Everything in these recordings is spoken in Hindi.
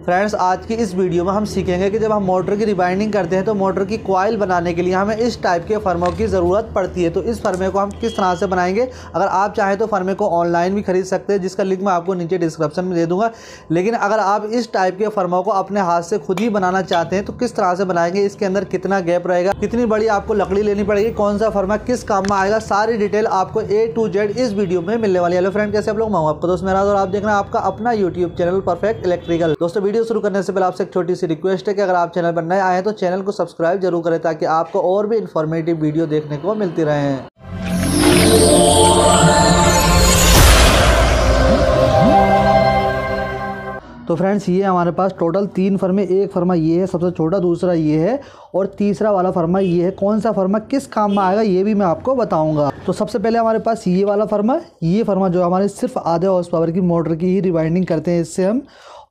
फ्रेंड्स आज की इस वीडियो में हम सीखेंगे कि जब हम मोटर की रिवाइंडिंग करते हैं तो मोटर की कॉइल बनाने के लिए हमें इस टाइप के फर्मों की ज़रूरत पड़ती है। तो इस फर्मे को हम किस तरह से बनाएंगे, अगर आप चाहें तो फर्मे को ऑनलाइन भी खरीद सकते हैं, जिसका लिंक मैं आपको नीचे डिस्क्रिप्शन में दे दूंगा। लेकिन अगर आप इस टाइप के फर्मों को अपने हाथ से खुद ही बनाना चाहते हैं तो किस तरह से बनाएंगे, इसके अंदर कितना गैप रहेगा, कितनी बड़ी आपको लकड़ी लेनी पड़ेगी, कौन सा फर्मा किस काम में आएगा, सारी डिटेल आपको A to Z इस वीडियो में मिलने वाली है। हेलो फ्रेंड, कैसे आप लोग? मैं हूं आपका दोस्त मेरा और आप देख रहे हैं आपका अपना यूट्यूब चैनल परफेक्ट इलेक्ट्रिकल। दोस्तों वीडियो शुरू करने से पहले आपसे एक छोटी सी रिक्वेस्ट है कि अगर आप चैनल पर नए आए हैं तो चैनल को सब्सक्राइब जरूर करें ताकि आपको और भी इन्फॉर्मेटिव वीडियो देखने को मिलती रहे। तो फ्रेंड्स ये हमारे पास टोटल 3 फर्मे, एक फर्मा ये है सबसे छोटा, दूसरा ये है और तीसरा वाला फर्मा ये है। कौन सा फर्मा किस काम में आएगा ये भी मैं आपको बताऊंगा। तो सबसे पहले हमारे पास ये वाला फर्मा, ये फर्मा जो हमारे सिर्फ आधे हॉर्स पावर की मोटर की ही रिवाइंडिंग करते हैं इससे हम,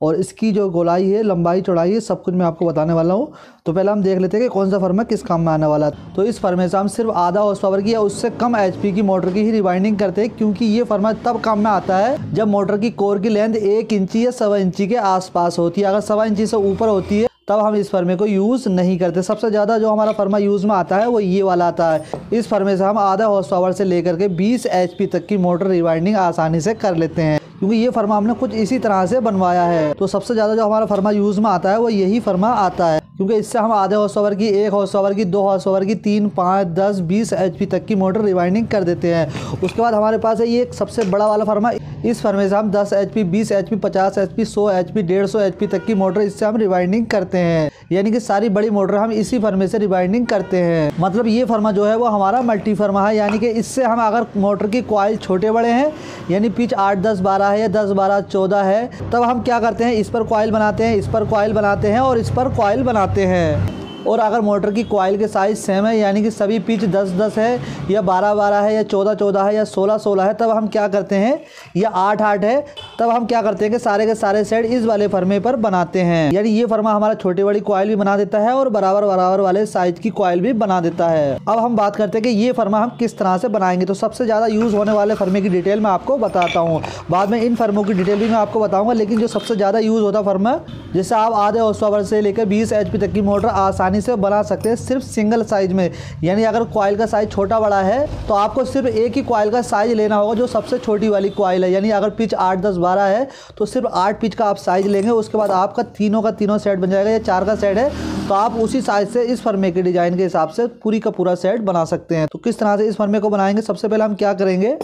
और इसकी जो गोलाई है, लंबाई, चौड़ाई है, सब कुछ मैं आपको बताने वाला हूँ। तो पहले हम देख लेते हैं कि कौन सा फर्मा किस काम में आने वाला है। तो इस फर्मे से हम सिर्फ आधा हॉर्स पावर की या उससे कम HP की मोटर की ही रिवाइंडिंग करते हैं, क्योंकि ये फर्मा तब काम में आता है जब मोटर की कोर की लेंथ 1 इंची या 1.25 इंची के आसपास होती है। अगर 1.25 इंची से ऊपर होती है तब हम इस फर्मे को यूज़ नहीं करते। सबसे ज़्यादा जो हमारा फर्मा यूज़ में आता है वो ये वाला आता है। इस फर्मे से हम आधा हॉर्स पावर से लेकर के 20 HP तक की मोटर रिवाइंडिंग आसानी से कर लेते हैं, क्योंकि ये फर्मा हमने कुछ इसी तरह से बनवाया है। तो सबसे ज़्यादा जो हमारा फर्मा यूज़ में आता है वो यही फर्मा आता है, क्योंकि इससे हम आधे हॉर्स पावर की, 1 हॉर्स पावर की, 2 हॉर्स पावर की, 3, 5, 10, 20 HP तक की मोटर रिवाइंडिंग कर देते हैं। उसके बाद हमारे पास है ये सबसे बड़ा वाला फर्मा। इस फर्मे से हम 10 HP, 20 HP, 50 HP, 100 HP, 150 HP तक की मोटर इससे हम रिवाइंडिंग करते हैं। यानी कि सारी बड़ी मोटर हम इसी फर्मे से रिवाइंडिंग करते हैं। मतलब ये फर्मा जो है वो हमारा मल्टी फर्मा है, यानी कि इससे हम अगर मोटर की कॉइल छोटे बड़े हैं, यानी पिच 8, 10, 12 है या 10, 12, 14 है, तब हम क्या करते हैं, इस पर कॉइल बनाते हैं, इस पर कॉइल बनाते हैं और इस पर कॉइल बनाते हैं। और अगर मोटर की कॉइल के साइज़ सेम है, यानी कि सभी पिच 10, 10 है या 12, 12 है या 14, 14 है या 16, 16 है, तब हम क्या करते हैं, या 8, 8 है, तब हम क्या करते हैं कि सारे के सारे सेट इस वाले फर्मे पर बनाते हैं। यानी ये फर्मा हमारा छोटी बड़ी कॉइल भी बना देता है और बराबर बराबर वाले साइज की कॉइल भी बना देता है। अब हम बात करते हैं कि ये फर्मा हम किस तरह से बनाएंगे। तो सबसे ज़्यादा यूज़ होने वाले फर्मे की डिटेल मैं आपको बताता हूँ, बाद में इन फर्मों की डिटेल भी मैं आपको बताऊँगा। लेकिन जो सबसे ज़्यादा यूज़ होता फर्मा, जिससे आप आधे हॉर्स पावर से लेकर 20 HP तक की मोटर आसानी से बना सकते हैं सिर्फ सिंगल साइज में। यानी अगर कॉइल का साइज छोटा बड़ा है तो आपको सिर्फ एक ही कॉइल का साइज लेना होगा, जो सबसे छोटी वाली कॉइल है। यानी अगर पिच 8, 10, 12 है तो सिर्फ 8 पिच का आप साइज लेंगे, उसके बाद आपका तीनों का तीनों सेट बन जाएगा, या 4 का सेट है तो आप उसी साइज से इस फर्मे के डिज़ाइन के हिसाब से पूरी का पूरा सेट बना सकते हैं। तो किस तरह से इस फर्मे को बनाएंगे, सबसे पहले हम क्या करेंगे,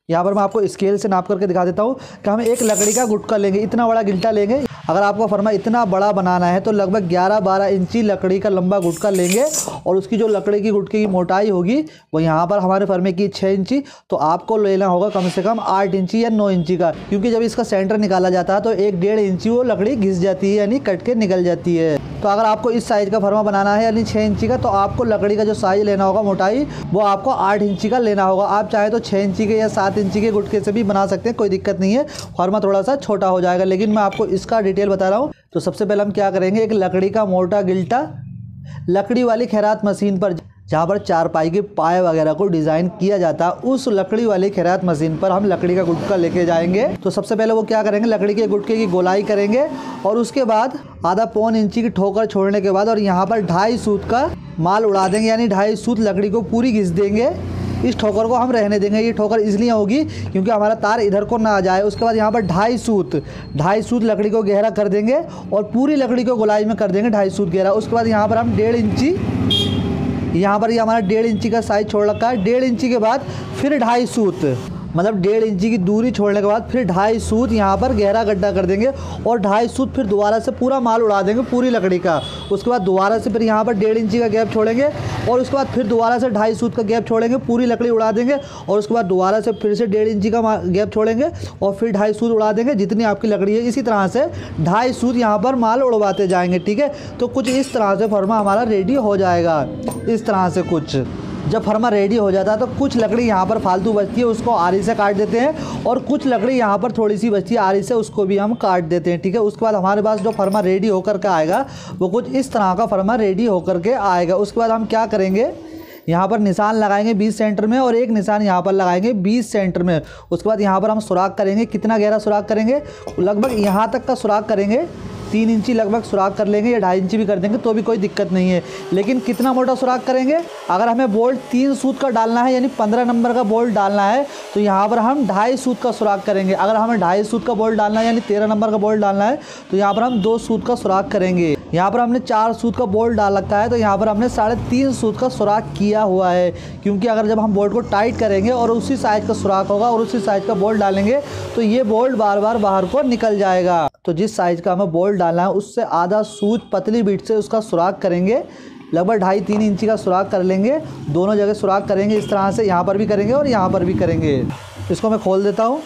यहाँ पर मैं आपको स्केल से नाप करके दिखा देता हूँ कि हम एक लकड़ी का गुटका लेंगे, इतना बड़ा गिल्टा लेंगे। अगर आपका फर्मा इतना बड़ा बनाना है तो लगभग 11-12 इंची लकड़ी का लंबा गुटका लेंगे, और उसकी जो लकड़ी की गुटके की मोटाई होगी वो यहाँ पर हमारे फर्मे की 6 इंची, तो आपको लेना होगा कम से कम 8 इंची या 9 इंची का, क्योंकि जब इसका सेंटर निकाला जाता है तो 1-1.5 इंची वो लकड़ी घिस जाती है, यानी कट के निकल जाती है। तो अगर आपको इस साइज़ का फर्मा बनाना है यानी 6 इंची का, तो आपको लकड़ी का जो साइज लेना होगा, मोटाई, वो आपको 8 इंची का लेना होगा। आप चाहे तो 6 इंची के या 7 इंची के गुटके से भी बना सकते हैं, कोई दिक्कत नहीं है, फर्मा थोड़ा सा छोटा हो जाएगा। लेकिन मैं आपको इसका डिटेल बता रहा हूँ। तो सबसे पहले हम क्या करेंगे, एक लकड़ी का मोटा गिल्टा लकड़ी वाली खैरात मशीन पर, जहाँ पर चारपाई के पाए वगैरह को डिज़ाइन किया जाता है, उस लकड़ी वाली खैरात मशीन पर हम लकड़ी का गुटका लेके जाएंगे। तो सबसे पहले वो क्या करेंगे, लकड़ी के गुटके की गोलाई करेंगे और उसके बाद आधा पौन इंची की ठोकर छोड़ने के बाद और यहाँ पर 2.5 सूत का माल उड़ा देंगे, यानी 2.5 सूत लकड़ी को पूरी घिस देंगे। इस ठोकर को हम रहने देंगे, ये ठोकर इसलिए होगी क्योंकि हमारा तार इधर को ना आ जाए। उसके बाद यहाँ पर 2.5 सूत लकड़ी को गहरा कर देंगे और पूरी लकड़ी को गोलाई में कर देंगे 2.5 सूत गहरा। उसके बाद यहाँ पर हम 1.5 इंची, यहाँ पर ये हमारा 1.5 इंची का साइज छोड़ रखा है। 1.5 इंची के बाद फिर 2.5 सूत, मतलब 1.5 इंची की दूरी छोड़ने के बाद फिर 2.5 सूत यहाँ पर गहरा गड्ढा कर देंगे और 2.5 सूत फिर दोबारा से पूरा माल उड़ा देंगे पूरी लकड़ी का। उसके बाद दोबारा से फिर यहाँ पर 1.5 इंची का गैप छोड़ेंगे और उसके बाद फिर दोबारा से 2.5 सूत का गैप छोड़ेंगे, पूरी लकड़ी उड़ा देंगे और उसके बाद दोबारा से फिर से 1.5 इंची का गैप छोड़ेंगे और फिर 2.5 सूत उड़ा देंगे, जितनी आपकी लकड़ी है। इसी तरह से 2.5 सूत यहाँ पर माल उड़वाते जाएंगे, ठीक है। तो कुछ इस तरह से फर्मा हमारा रेडी हो जाएगा। इस तरह से कुछ जब फर्मा रेडी हो जाता है तो कुछ लकड़ी यहाँ पर फालतू बचती है, उसको आरी से काट देते हैं, और कुछ लकड़ी यहाँ पर थोड़ी सी बचती है आरी से, उसको भी हम काट देते हैं, ठीक है। उसके बाद हमारे पास जो फर्मा रेडी होकर के आएगा वो कुछ इस तरह का फर्मा रेडी होकर के आएगा। उसके बाद हम क्या करेंगे, यहाँ पर निशान लगाएंगे 20 सेंटर में और एक निशान यहाँ पर लगाएंगे 20 सेंटर में। उसके बाद यहाँ पर हम सुराख करेंगे। कितना गहरा सुराख करेंगे, लगभग यहाँ तक का सुराख करेंगे, 3 इंची लगभग सुराख कर लेंगे या 2.5 इंची भी कर देंगे तो भी कोई दिक्कत नहीं है। लेकिन कितना मोटा सुराख करेंगे, अगर हमें बोल्ट 3 सूत का डालना है यानी 15 नंबर का बोल्ट डालना है तो यहाँ पर हम 2.5 सूत का सुराख करेंगे। अगर हमें 2.5 सूत का बोल्ट डालना है यानी 13 नंबर का बोल्ट डालना है तो यहाँ पर हम 2 सूत का सुराख करेंगे। यहाँ पर हमने 4 सूत का बोल्ट डाल रखा है तो यहाँ पर हमने 3.5 सूत का सुराख किया हुआ है, क्योंकि अगर जब हम बोल्ट को टाइट करेंगे और उसी साइज का सुराख होगा और उसी साइज का बोल्ट डालेंगे तो ये बोल्ट बार बार बाहर को निकल जाएगा। तो जिस साइज का हमें बोल्ट डालना है उससे आधा सूत पतली बीट से उसका सुराख करेंगे, लगभग 2.5-3 इंची का सुराख कर लेंगे। दोनों जगह सुराख करेंगे इस तरह से, यहाँ पर भी करेंगे और यहाँ पर भी करेंगे। इसको मैं खोल देता हूँ।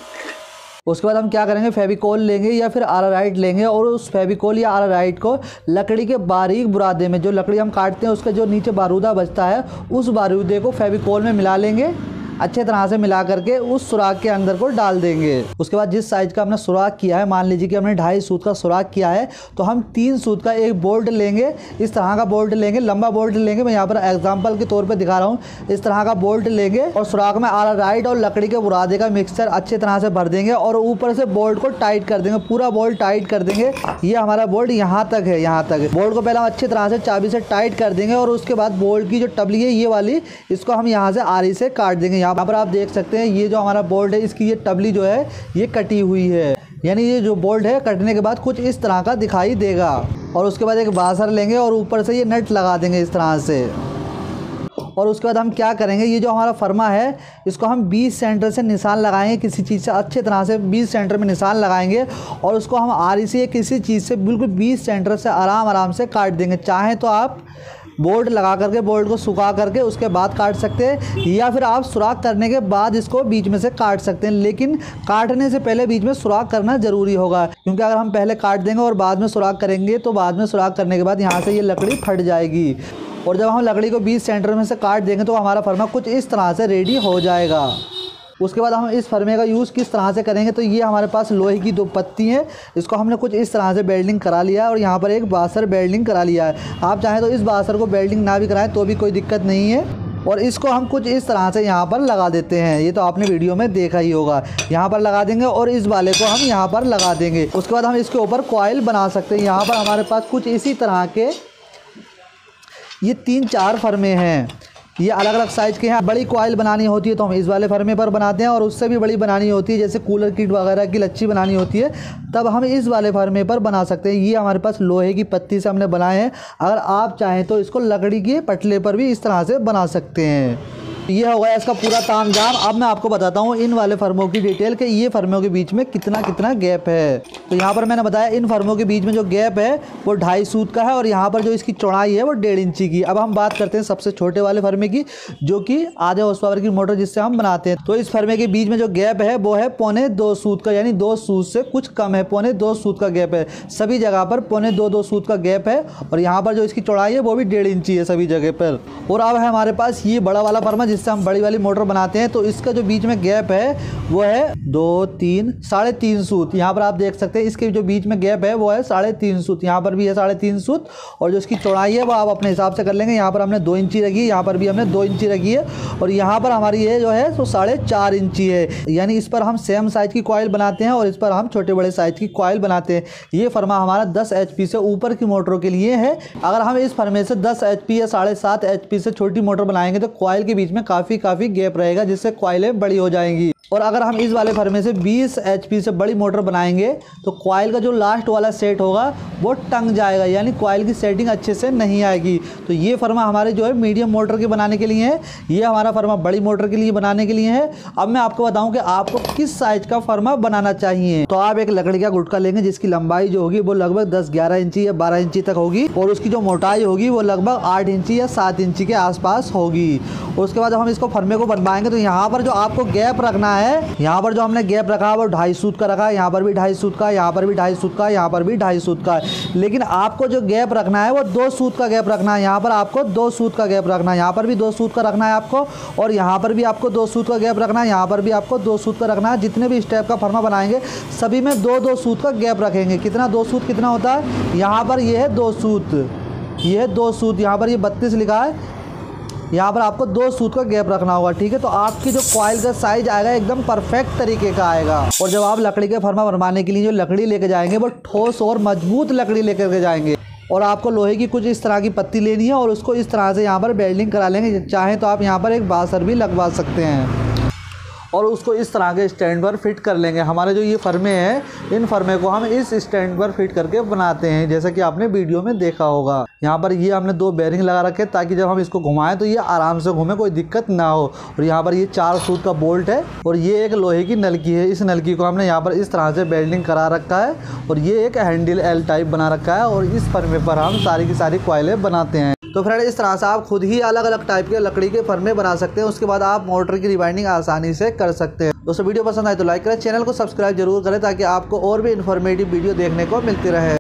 उसके बाद हम क्या करेंगे, फेविकोल लेंगे या फिर आराराइट लेंगे और उस फेविकोल या आराराइट को लकड़ी के बारीक बुरादे में, जो लकड़ी हम काटते हैं उसका जो नीचे बारूदा बचता है उस बारूदे को फेविकोल में मिला लेंगे। अच्छे तरह से मिला करके उस सुराख के अंदर को डाल देंगे। उसके बाद जिस साइज का हमने सुराख किया है, मान लीजिए कि हमने 2.5 सूत का सुराख किया है तो हम 3 सूत का एक बोल्ट लेंगे। इस तरह का बोल्ट लेंगे, लंबा बोल्ट लेंगे। मैं यहाँ पर एग्जांपल के तौर पे दिखा रहा हूँ। इस तरह का बोल्ट लेंगे और सुराख में आराराइट और लकड़ी के बुरादे का मिक्सचर अच्छे तरह से भर देंगे और ऊपर से बोल्ट को टाइट कर देंगे। पूरा बोल्ट टाइट कर देंगे। ये हमारा बोल्ट यहाँ तक है, यहाँ तक बोल्ट को पहले हम अच्छी तरह से चाबी से टाइट कर देंगे और उसके बाद बोल्ट की जो टबली है ये वाली, इसको हम यहाँ से आरी से काट देंगे। यहाँ पर आप देख सकते हैं ये जो हमारा बोल्ट है इसकी ये टबली जो है ये कटी हुई है, यानी ये जो बोल्ट है कटने के बाद कुछ इस तरह का दिखाई देगा। और उसके बाद एक बासर लेंगे और ऊपर से ये नट लगा देंगे इस तरह से। और उसके बाद हम क्या करेंगे, ये जो हमारा फर्मा है इसको हम 20 सेंटर से निशान लगाएंगे। किसी चीज़ से अच्छे तरह से 20 सेंटर में निशान लगाएंगे और उसको हम आरी से किसी चीज़ से बिल्कुल 20 सेंटर से आराम से काट देंगे। चाहें तो आप बोल्ट लगा करके बोल्ट को सुखा करके उसके बाद काट सकते हैं, या फिर आप सुराख करने के बाद इसको बीच में से काट सकते हैं। लेकिन काटने से पहले बीच में सुराख करना ज़रूरी होगा, क्योंकि अगर हम पहले काट देंगे और बाद में सुराख करेंगे तो बाद में सुराख करने के बाद यहाँ से ये लकड़ी फट जाएगी। और जब हम लकड़ी को 20 सेंटर में से काट देंगे तो हमारा फर्मा कुछ इस तरह से रेडी हो जाएगा। उसके बाद हम इस फर्मे का यूज़ किस तरह से करेंगे, तो ये हमारे पास लोहे की 2 पत्ती हैं। इसको हमने कुछ इस तरह से बेल्डिंग करा लिया है और यहाँ पर एक बासर बेल्डिंग करा लिया है। आप चाहें तो इस बासर को बेल्डिंग ना भी कराएं तो भी कोई दिक्कत नहीं है। और इसको हम कुछ इस तरह से यहाँ पर लगा देते हैं। ये तो आपने वीडियो में देखा ही होगा। यहाँ पर लगा देंगे और इस वाले को हम यहाँ पर लगा देंगे। उसके बाद हम इसके ऊपर कॉइल बना सकते हैं। यहाँ पर हमारे पास कुछ इसी तरह के ये 3-4 फर्मे हैं। ये अलग अलग साइज़ के हैं। बड़ी कॉइल बनानी होती है तो हम इस वाले फर्मे पर बनाते हैं, और उससे भी बड़ी बनानी होती है जैसे कूलर किट वगैरह की लच्छी बनानी होती है तब हम इस वाले फर्मे पर बना सकते हैं। ये हमारे पास लोहे की पत्ती से हमने बनाए हैं। अगर आप चाहें तो इसको लकड़ी के पटले पर भी इस तरह से बना सकते हैं। ये हो गया इसका पूरा तामझाम। अब मैं आपको बताता हूँ इन वाले फर्मों की डिटेल कि ये फर्मों के बीच में कितना कितना गैप है। तो यहाँ पर मैंने बताया इन फर्मों के बीच में जो गैप है वो 2.5 सूत का है और यहाँ पर जो इसकी चौड़ाई है वो 1.5 इंची की। अब हम बात करते हैं सबसे छोटे वाले फर्मे की, जो कि आधे हॉर्स पावर की मोटर जिससे हम बनाते हैं। तो इस फर्मे के बीच में जो गैप है वो है 2.25 सूत का, यानी 2 सूत से कुछ कम है। 2.25 सूत का गैप है सभी जगह पर। 2.25 सूत का गैप है और यहाँ पर जो इसकी चौड़ाई है वो भी 1.5 इंची है सभी जगह पर। और अब है हमारे पास ये बड़ा वाला फर्मा जिससे हम बड़ी वाली मोटर बनाते हैं। तो इसका जो बीच में गैप है वो है 2, 3, 3.5 सूत। यहाँ पर आप देख सकते हैं इसके जो बीच में गैप है वो है 3.5 सूत। यहाँ पर भी है 3.5 सूत और जो इसकी चौड़ाई है वो आप अपने हिसाब से कर लेंगे। यहाँ पर हमने 2 इंची रखी है, यहाँ पर भी हमने 2 इंची रखी है और यहाँ पर हमारी ये जो है तो 4.5 इंची है। यानी इस पर हम सेम साइज की कॉइल बनाते हैं और इस पर हम छोटे बड़े साइज की कॉइल बनाते हैं। ये फर्मा हमारा 10 HP से ऊपर की मोटरों के लिए है। अगर हम इस फर्मे से 10 HP या 7.5 HP से छोटी मोटर बनाएंगे तो कॉइल के बीच में काफ़ी गैप रहेगा, जिससे कॉइलें बड़ी हो जाएंगी। और अगर हम इस वाले फर्मे से 20 HP से बड़ी मोटर बनाएंगे तो कॉइल का जो लास्ट वाला सेट होगा वो टंग जाएगा, यानी कॉइल की सेटिंग अच्छे से नहीं आएगी। तो ये फर्मा हमारे जो है मीडियम मोटर के बनाने के लिए है, ये हमारा फर्मा बड़ी मोटर के लिए बनाने के लिए है। अब मैं आपको बताऊं कि आपको किस साइज का फर्मा बनाना चाहिए। तो आप एक लकड़ी का गुटका लेंगे जिसकी लंबाई जो होगी वो लगभग 10-11 इंची या 12 इंची तक होगी और उसकी जो मोटाई होगी वो लगभग 8 इंची या 7 इंची के आसपास होगी। उसके बाद जब हम इसको फर्मे को बनवाएंगे तो यहाँ पर जो आपको गैप रखना है, यहाँ पर जो हमने गैप रखा है वो 2.5 सूत का रखा है। यहाँ पर भी 2.5 सूत का, यहाँ पर भी 2.5 सूत का, यहाँ पर भी 2.5 सूत का। लेकिन आपको जो गैप रखना है वो 2 सूत का गैप रखना है। यहाँ पर आपको 2 सूत का गैप रखना है, यहाँ पर भी 2 सूत का रखना है आपको, और यहाँ पर भी आपको 2 सूत का गैप रखना है, यहाँ पर भी आपको 2 सूत का रखना है। जितने भी स्टेप का फर्मा बनाएंगे सभी में 2-2 सूत का गैप रखेंगे। कितना 2 सूत कितना होता है, यहाँ पर ये है 2 सूत, ये है 2 सूत। यहाँ पर ये 32 लिखा है, यहाँ पर आपको 2 सूत का गैप रखना होगा, ठीक है। तो आपकी जो कॉइल का साइज आएगा एकदम परफेक्ट तरीके का आएगा। और जब आप लकड़ी के फरमा बनवाने के लिए जो लकड़ी लेके जाएंगे वो ठोस और मजबूत लकड़ी लेकर के जाएंगे। और आपको लोहे की कुछ इस तरह की पत्ती लेनी है और उसको इस तरह से यहाँ पर वेल्डिंग करा लेंगे। चाहें तो आप यहाँ पर एक बासर भी लगवा सकते हैं और उसको इस तरह के स्टैंड पर फिट कर लेंगे। हमारे जो ये फर्मे हैं, इन फर्मे को हम इस स्टैंड पर फिट करके बनाते हैं, जैसा कि आपने वीडियो में देखा होगा। यहाँ पर ये हमने 2 बेरिंग लगा रखे ताकि जब हम इसको घुमाएं तो ये आराम से घूमे, कोई दिक्कत ना हो। और यहाँ पर ये 4 सूत का बोल्ट है और ये एक लोहे की नलकी है। इस नलकी को हमने यहाँ पर इस तरह से वेल्डिंग करा रखा है और ये एक हैंडल एल टाइप बना रखा है और इस फर्मे पर हम सारी की सारी कॉइलें बनाते हैं। तो फ्रेंड, इस तरह से आप खुद ही अलग अलग टाइप के लकड़ी के फर्मे बना सकते हैं। उसके बाद आप मोटर की रिवाइंडिंग आसानी से कर सकते हैं। दोस्तों, वीडियो पसंद आए तो लाइक करें, चैनल को सब्सक्राइब जरूर करें ताकि आपको और भी इन्फॉर्मेटिव वीडियो देखने को मिलती रहे।